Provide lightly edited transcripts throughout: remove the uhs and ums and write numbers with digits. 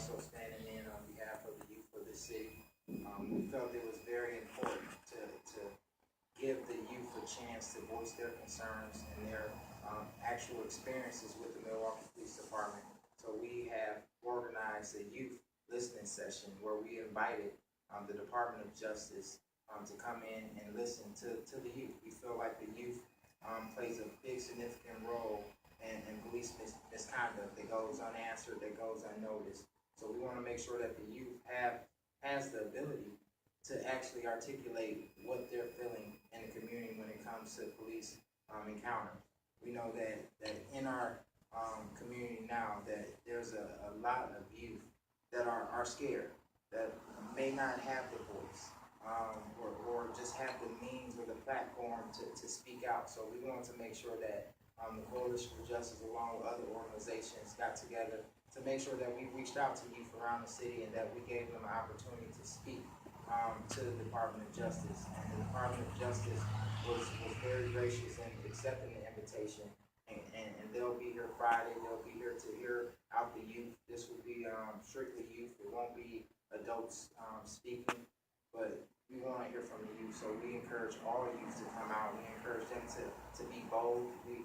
also standing in on behalf of the youth of the city. We felt it was very important to give the youth a chance to voice their concerns and their actual experiences with the Milwaukee Police Department. So we have organized a youth listening session where we invited the Department of Justice to come in and listen to the youth. We feel like the youth plays a big significant role in police misconduct that goes unanswered, that goes unnoticed. So we want to make sure that the youth has the ability to actually articulate what they're feeling in the community when it comes to police encounter. We know that in our community now that there's a lot of youth that are scared, that may not have the voice, or just have the means or the platform to speak out. So we wanted to make sure that the Coalition for Justice, along with other organizations, got together to make sure that we reached out to youth around the city and that we gave them an opportunity to speak to the Department of Justice. And the Department of Justice was very gracious in accepting the invitation. And they'll be here Friday. They'll be here to hear out the youth. This will be strictly youth. It won't be adults speaking, but we want to hear from the youth. So we encourage all youth to come out. We encourage them to be bold. We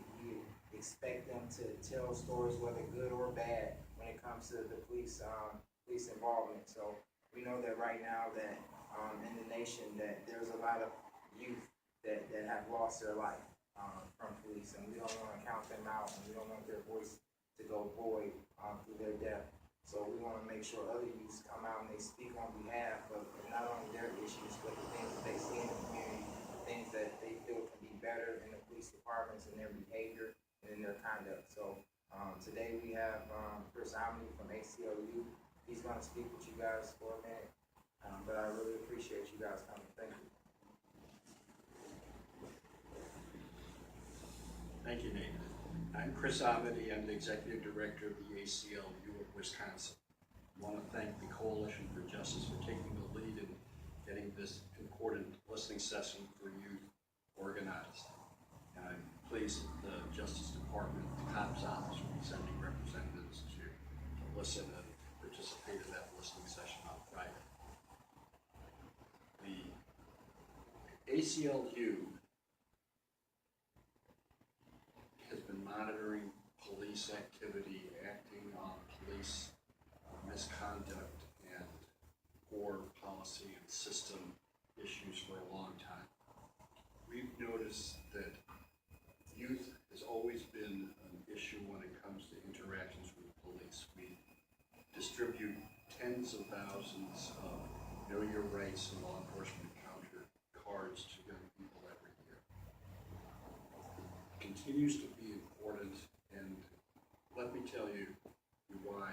expect them to tell stories, whether good or bad, when it comes to the police involvement. So we know that right now that in the nation that there's a lot of youth that have lost their life from police, and we don't want to count them out, and we don't want their voice to go void through their death. So we want to make sure other youths come out and they speak on behalf of not only their issues, but the things that they see in the community, the things that they feel can be better in the police departments and their behavior and in their conduct. So today we have Chris Omni from ACLU. He's going to speak with you guys for a minute, but I really appreciate you guys coming. Thank you. Thank you, Nathan. I'm Chris Amity. I'm the Executive Director of the ACLU of Wisconsin. I want to thank the Coalition for Justice for taking the lead in getting this important listening session for youth organized. And I'm pleased that the Justice Department, the COPS office, will be sending representatives to listen and participate in that listening session on Friday. The ACLU has been monitoring police activity, acting on police misconduct and poor policy and system issues for a long time. We've noticed that youth has always been an issue when it comes to interactions with police. We distribute tens of thousands of Know Your Rights and law enforcement encounter cards to young people every year. It continues to be important, and let me tell you why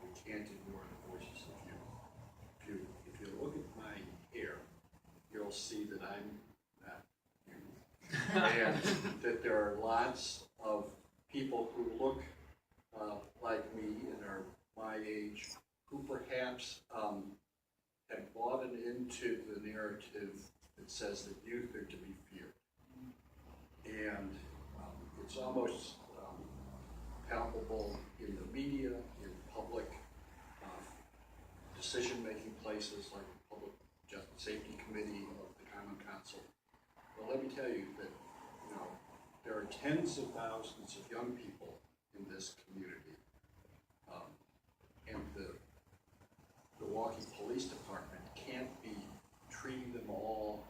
we can't ignore the voices of youth. If you look at my hair, you'll see that I'm not youth, and that there are lots of people who look like me and are my age, who perhaps have bought into the narrative that says that youth are to be feared. And it's almost palpable in the media, in public decision-making places like the Public Justice Safety Committee of the Common Council. Well, let me tell you that there are tens of thousands of young people in this community, and the Milwaukee Police Department can't be treating them all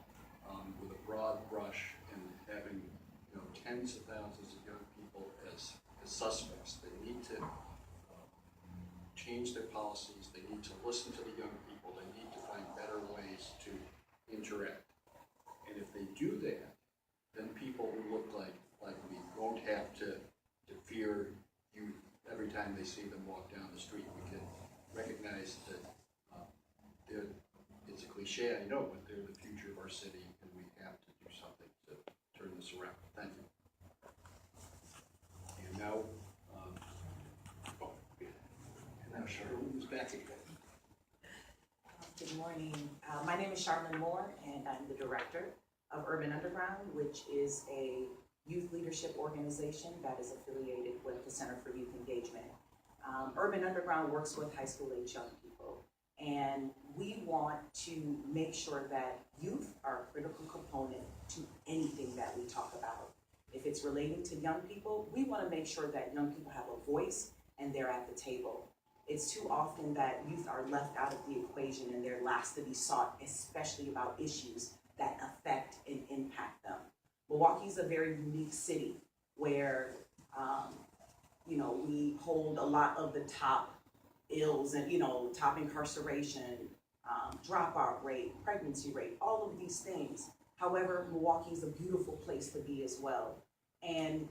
with a broad brush and having tens of thousands of young people as suspects. They need to change their policies. They need to listen to the young people. They need to find better ways to interact. And if they do that, then people who look like me won't have to fear youth every time they see them walk down the street. We can recognize that it's a cliche, I know, but they're the future of our city, and we have to do something to turn this around. Thank you. And now, Charlene is back again. Good morning. My name is Charlene Moore, and I'm the director of Urban Underground, which is a youth leadership organization that is affiliated with the Center for Youth Engagement. Urban Underground works with high school age young people, and we want to make sure that youth are a critical component to anything that we talk about. If it's relating to young people, we want to make sure that young people have a voice and they're at the table. It's too often that youth are left out of the equation and they're last to be sought, especially about issues that affect and impact them. Milwaukee's a very unique city where, we hold a lot of the top ills and, top incarceration, dropout rate, pregnancy rate, all of these things. However, Milwaukee is a beautiful place to be as well. And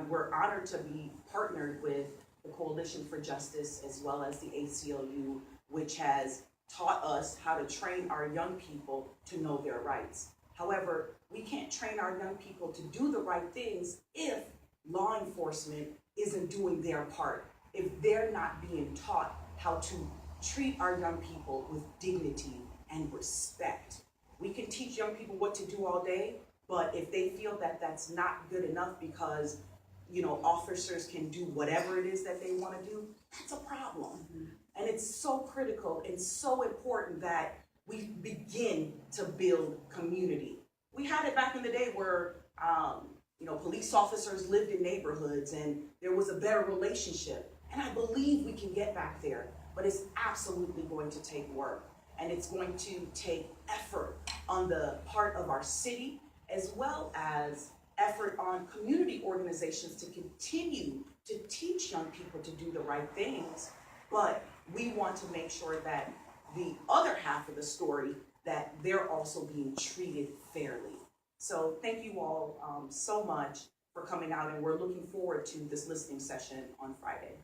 we're honored to be partnered with the Coalition for Justice as well as the ACLU, which has taught us how to train our young people to know their rights. However, we can't train our young people to do the right things if law enforcement isn't doing their part, if they're not being taught how to treat our young people with dignity and respect. We can teach young people what to do all day, but if they feel that that's not good enough because, officers can do whatever it is that they want to do, that's a problem. And it's so critical and so important that we begin to build community. We had it back in the day where, police officers lived in neighborhoods and there was a better relationship. And I believe we can get back there, but it's absolutely going to take work. And it's going to take effort on the part of our city, as well as effort on community organizations to continue to teach young people to do the right things. But we want to make sure that the other half of the story, that they're also being treated fairly. So thank you all so much for coming out, and we're looking forward to this listening session on Friday.